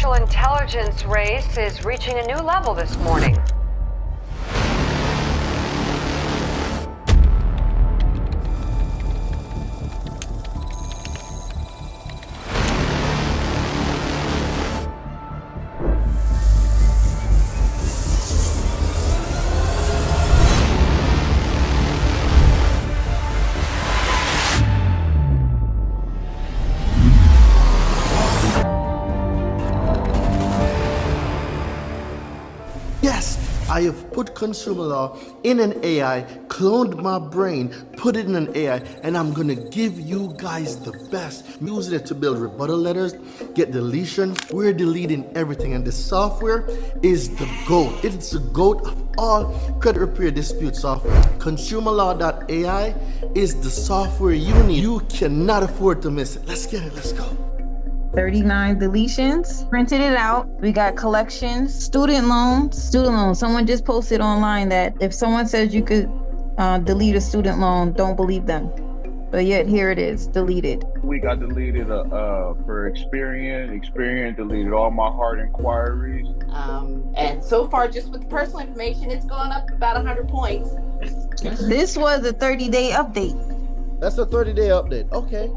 artificial intelligence race is reaching a new level this morning. Yes, I have put consumer law in an AI, cloned my brain, put it in an AI, and I'm gonna give you guys the best. I'm using it to build rebuttal letters, get deletions. We're deleting everything, and the software is the GOAT. It's the GOAT of all credit repair dispute software. Consumer Law.ai is the software you need. You cannot afford to miss it. Let's get it, let's go. 39 deletions, printed it out. We got collections, student loans. Someone just posted online that if someone says you could delete a student loan, don't believe them. But yet here it is, deleted. We got deleted for Experian deleted all my hard inquiries. And so far, just with the personal information, it's gone up about 100 points. This was a 30-day update. That's a 30-day update, okay.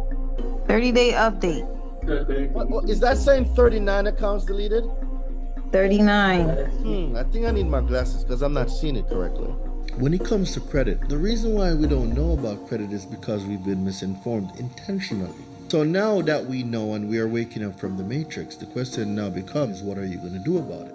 30-day update. What, is that saying 39 accounts deleted? 39. I think I need my glasses because I'm not seeing it correctly. When it comes to credit, the reason why we don't know about credit is because we've been misinformed intentionally. So now that we know and we are waking up from the matrix, the question now becomes, what are you going to do about it?